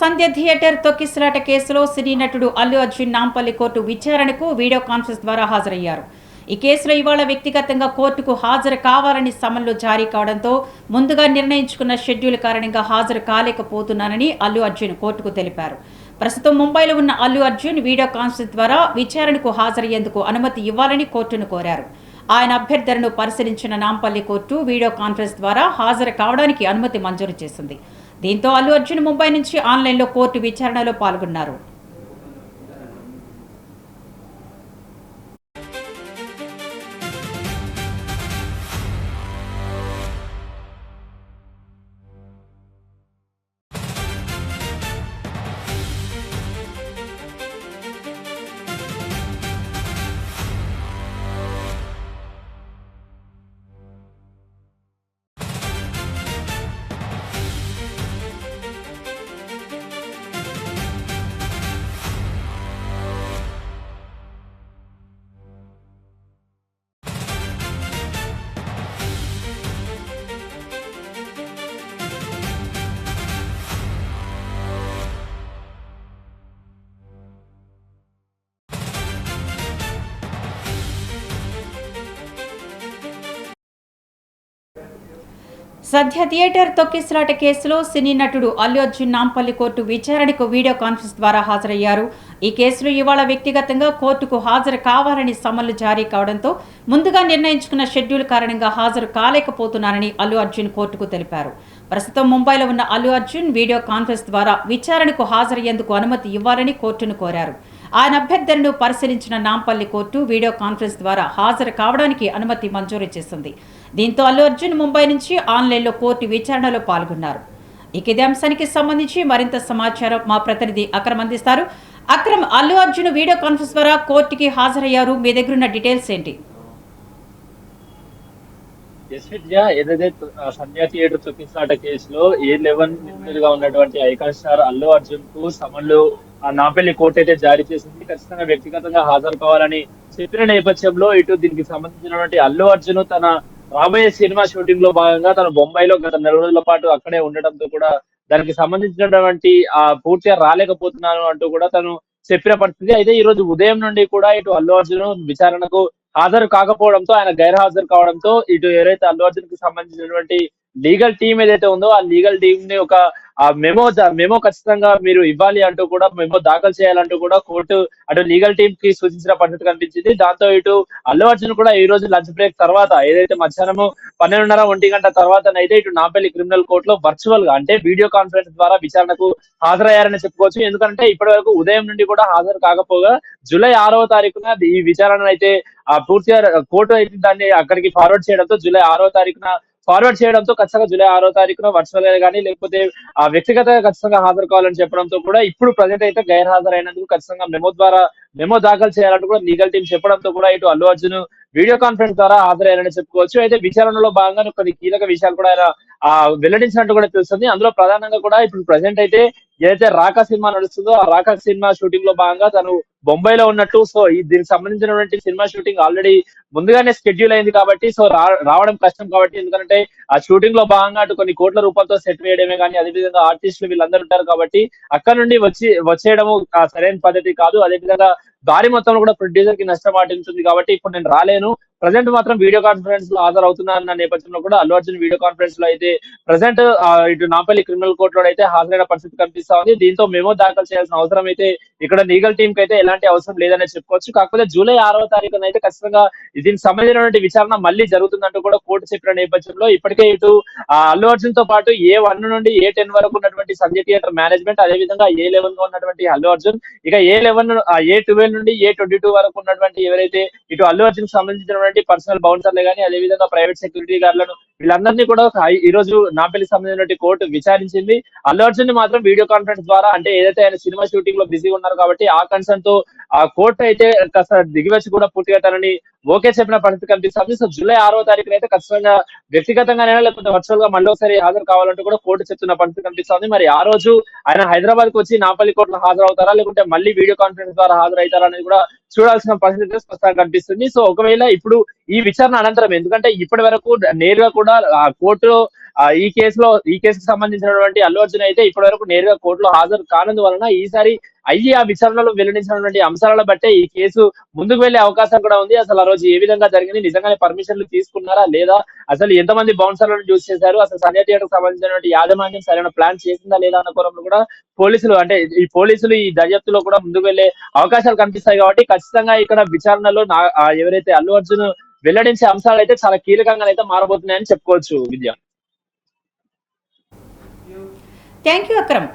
సంధ్య theatre తొక్కిసలాట కేసులో సినీ నటుడు అల్లు అర్జున్ నాంపల్లి కోర్టు విచారణకు వీడియో కాన్ఫరెన్స్ ద్వారా హాజరయ్యారు. ఈ కేసులో ఇవాళ వ్యక్తిగతంగా కోర్టుకు హాజరు కావాలని సమన్లు జారీ కావడంతో ముందుగా నిర్ణయించుకున్న షెడ్యూల్ కారణంగా హాజరు కాలేకపోతున్నానని అల్లు అర్జున్ కోర్టుకు తెలిపారు. ప్రస్తుతం ముంబైలో ఉన్న అల్లు అర్జున్ వీడియో కాన్ఫరెన్స్ ద్వారా విచారణకు హాజరయ్యేందుకు అనుమతి ఇవ్వాలని కోర్టును కోరారు. ఆయన అభ్యర్థనను పరిశీలించిన నాంపల్లి కోర్టు వీడియో కాన్ఫరెన్స్ ద్వారా హాజరు కావడానికి అనుమతి మంజూరు చేసింది. దీంతో అల్లు అర్జున్ ముంబై నుంచి ఆన్లైన్లో కోర్టు విచారణలో పాల్గొన్నారు. సంధ్య థియేటర్ తొక్కిసలాట కేసులో సినీ నటుడు అల్లు అర్జున్ నాంపల్లి కోర్టు విచారణకు వీడియో కాన్ఫరెన్స్ ద్వారా హాజరయ్యారు. ఈ కేసులో ఇవాళ వ్యక్తిగతంగా కోర్టుకు హాజరు కావాలని సమన్లు జారీ కావడంతో ముందుగా నిర్ణయించుకున్న షెడ్యూల్ కారణంగా హాజరు కాలేకపోతున్నానని అల్లు అర్జున్ కోర్టుకు తెలిపారు. ప్రస్తుతం ముంబైలో ఉన్న అల్లు అర్జున్ వీడియో కాన్ఫరెన్స్ ద్వారా విచారణకు హాజరయ్యేందుకు అనుమతి ఇవ్వాలని కోర్టును కోరారు. ఆయన అభ్యర్థనను పరిశీలించిన నాంపల్లి కోర్టు వీడియో కాన్ఫరెన్స్ ద్వారా హాజరు కావడానికి అనుమతి మంజూరు చేసింది. దీంతో అల్లు అర్జున్ ముంబై నుంచి ఆన్లైన్లో కోర్టు విచారణలో పాల్గొన్నారు. ఇదే అంశానికి సంబంధించి మరింత సమాచారం మా ప్రతినిధి అక్రమ్ అందిస్తారు. అక్రమ్, అల్లు అర్జున్ వీడియో కాన్ఫరెన్స్ ద్వారా కోర్టుకి హాజరయ్యారు. మీ దగ్గర ఉన్న డీటెయిల్స్ ఏంటి? ఏదైతే సంధ్య థియేటర్ తొక్కిసలాట కేసులో A11 నిందితుడిగా ఉన్నటువంటి ఐకాన్ స్టార్ అల్లు అర్జున్ కు సమన్లు నాంపల్లి కోర్టు అయితే జారీ చేసింది. ఖచ్చితంగా వ్యక్తిగతంగా హాజరు కావాలని చెప్పిన నేపథ్యంలో ఇటు దీనికి సంబంధించినటువంటి అల్లు అర్జున్ తన రాబోయే సినిమా షూటింగ్ లో భాగంగా తన బొంబాయిలో గత 4 రోజుల పాటు అక్కడే ఉండటంతో కూడా దానికి సంబంధించినటువంటి పూర్తిగా రాలేకపోతున్నాను అంటూ కూడా తను చెప్పిన పరిస్థితి. అయితే ఈ రోజు ఉదయం నుండి కూడా ఇటు అల్లు అర్జున్ విచారణకు హాజరు కాకపోవడంతో, ఆయన గైర్హాజరు కావడంతో ఇటు ఏదైతే అల్లు అర్జున్ కి సంబంధించినటువంటి లీగల్ టీం ఏదైతే ఉందో ఆ లీగల్ టీం ని ఒక మెమో ఖచ్చితంగా మీరు ఇవ్వాలి అంటూ కూడా, మెమో దాఖలు చేయాలంటూ కూడా కోర్టు అటు లీగల్ టీం కి సూచించిన పరిస్థితి కనిపించింది. దాంతో ఇటు అల్లు అర్జున్ కూడా ఈ రోజు లంచ్ బ్రేక్ తర్వాత ఏదైతే మధ్యాహ్నం 12:30-1 గంట తర్వాతనైతే ఇటు నాంపల్లి క్రిమినల్ కోర్టులో వర్చువల్ గా అంటే వీడియో కాన్ఫరెన్స్ ద్వారా విచారణకు హాజరయ్యారని చెప్పుకోవచ్చు. ఎందుకంటే ఇప్పటి వరకు ఉదయం నుండి కూడా హాజరు కాకపోగా జూలై 6వ తారీఖున ఈ విచారణ అయితే పూర్తిగా కోర్టు అయితే దాన్ని అక్కడికి ఫార్వర్డ్ చేయడంతో జూలై 6వ తారీఖున ఖచ్చితంగా జూలై 6వ తారీఖున వర్చువల్ గా కానీ లేకపోతే వ్యక్తిగతంగా ఖచ్చితంగా హాజరు కావాలని చెప్పడంతో కూడా ఇప్పుడు ప్రజెంట్ అయితే గైర్హాజరైనందుకు ఖచ్చితంగా మెమో దాఖలు చేయాలంటూ కూడా లీగల్ టీం చెప్పడంతో కూడా ఇటు అల్లు అర్జున్ వీడియో కాన్ఫరెన్స్ ద్వారా హాజరయ్యారని చెప్పుకోవచ్చు. అయితే విచారణలో భాగంగా కొన్ని కీలక విషయాలు కూడా ఆయన వెల్లడించినట్టు కూడా తెలుస్తుంది. అందులో ప్రధానంగా కూడా ఇప్పుడు ప్రజెంట్ అయితే ఏదైతే రాకా సినిమా నడుస్తుందో ఆ రాకా సినిమా షూటింగ్ లో భాగంగా తను బొంబాయిలో ఉన్నట్టు, సో దీనికి సంబంధించినటువంటి సినిమా షూటింగ్ ఆల్రెడీ ముందుగానే షెడ్యూల్ అయింది కాబట్టి సో రావడం కష్టం కాబట్టి, ఎందుకంటే ఆ షూటింగ్ లో భాగంగా అటు కొన్ని కోట్ల రూపాయలతో సెట్ వేయడమే కానీ అదేవిధంగా ఆర్టిస్టులు వీళ్ళందరూ ఉంటారు కాబట్టి అక్కడ నుండి వచ్చేయడము సరైన పద్ధతి కాదు. అదేవిధంగా భారీ మొత్తంలో కూడా ప్రొడ్యూసర్ కి నష్టం వాటిల్లుతుంది కాబట్టి ఇప్పుడు నేను రాలేను, ప్రజెంట్ మాత్రం వీడియో కాన్ఫరెన్స్ లో హాజరవుతున్న నేపథ్యంలో కూడా అల్లు అర్జున్ వీడియో కాన్ఫరెన్స్ లో అయితే ప్రజెంట్ ఇటు నాంపల్లి క్రిమినల్ కోర్టులో అయితే హాజరైన పరిస్థితి కనిపిస్తా ఉంది. దీంతో మెమో దాఖలు చేయాల్సిన అవసరం అయితే ఇక్కడ లీగల్ టీం కి అయితే ఎలాంటి అవసరం లేదని చెప్పుకోవచ్చు. కాకపోతే జూలై 6వ తారీఖున అయితే ఖచ్చితంగా దీనికి సంబంధించినటువంటి విచారణ మళ్ళీ జరుగుతుందంటూ కూడా కోర్టు చెప్పిన నేపథ్యంలో ఇప్పటికే ఇటు అల్లు అర్జున్ తో పాటు A1 నుండి A10 వరకు ఉన్నటువంటి సంధ్య థియేటర్ మేనేజ్మెంట్, అదేవిధంగా A11 లో ఉన్నటువంటి అల్లు అర్జున్, ఇక A12 నుండి A22 వరకు ఉన్నటువంటి ఎవరైతే ఇటు అల్లు అర్జున్ సంబంధించినటువంటి పర్సనల్ బౌన్సర్లే కానీ అదేవిధంగా ప్రైవేట్ సెక్యూరిటీ గార్డులను వీళ్ళందరినీ కూడా ఈ రోజు నాంపల్లికి సంబంధించిన కోర్టు విచారించింది. అల్లు అర్జున్ ని మాత్రం వీడియో కాన్ఫరెన్స్ ద్వారా అంటే ఏదైతే ఆయన సినిమా షూటింగ్ లో బిజీగా ఉన్నారు కాబట్టి ఆ కన్సర్న్ తో ఆ కోర్టు అయితే కాస్త దిగివచ్చి కూడా పూర్తిగా తనని ఓకే చెప్పిన పరిస్థితి కనిపిస్తుంది. సో జూలై 6వ తారీఖున అయితే ఖచ్చితంగా వ్యక్తిగతంగానైనా లేకపోతే వర్చువల్ గా మళ్ళీ ఒకసారి హాజరు కావాలంటూ కూడా కోర్టు చెప్తున్న పరిస్థితి కనిపిస్తుంది. మరి ఆ రోజు ఆయన హైదరాబాద్ కు వచ్చి నాంపల్లి కోర్టులో హాజరవుతారా లేకుంటే మళ్ళీ వీడియో కాన్ఫరెన్స్ ద్వారా హాజరవుతారా అనేది కూడా చూడాల్సిన పరిస్థితి స్పష్టంగా కనిపిస్తుంది. సో ఒకవేళ ఇప్పుడు ఈ విచారణ అనంతరం, ఎందుకంటే ఇప్పటి వరకు నేరుగా కూడా కోర్టులో ఈ కేసుకు సంబంధించినటువంటి అల్లు అర్జున్ అయితే ఇప్పటి వరకు నేరుగా కోర్టులో హాజరు కానందువలన ఈసారి ఆ విచారణలో వెల్లడించినటువంటి అంశాలను బట్టే ఈ కేసు ముందుకు వెళ్లే అవకాశం కూడా ఉంది. అసలు ఆ రోజు ఏ విధంగా జరిగింది, నిజంగానే పర్మిషన్లు తీసుకున్నారా లేదా, అసలు ఎంతమంది బౌన్సర్లను చూస్ చేశారు, అసలు సంజయ్ థియేటర్ సంబంధించినటువంటి యాజమాన్యం సరైన ప్లాన్ చేసిందా లేదా అన్న కోణంలో కూడా పోలీసులు ఈ దర్యాప్తులో కూడా ముందుకు వెళ్లే అవకాశాలు కనిపిస్తాయి. కాబట్టి ఖచ్చితంగా ఇక్కడ విచారణలో ఎవరైతే అల్లు అర్జున్ వెల్లడించే అంశాలు అయితే చాలా కీలకంగా అయితే మారబోతున్నాయని చెప్పుకోవచ్చు విద్య. Thank you Akram.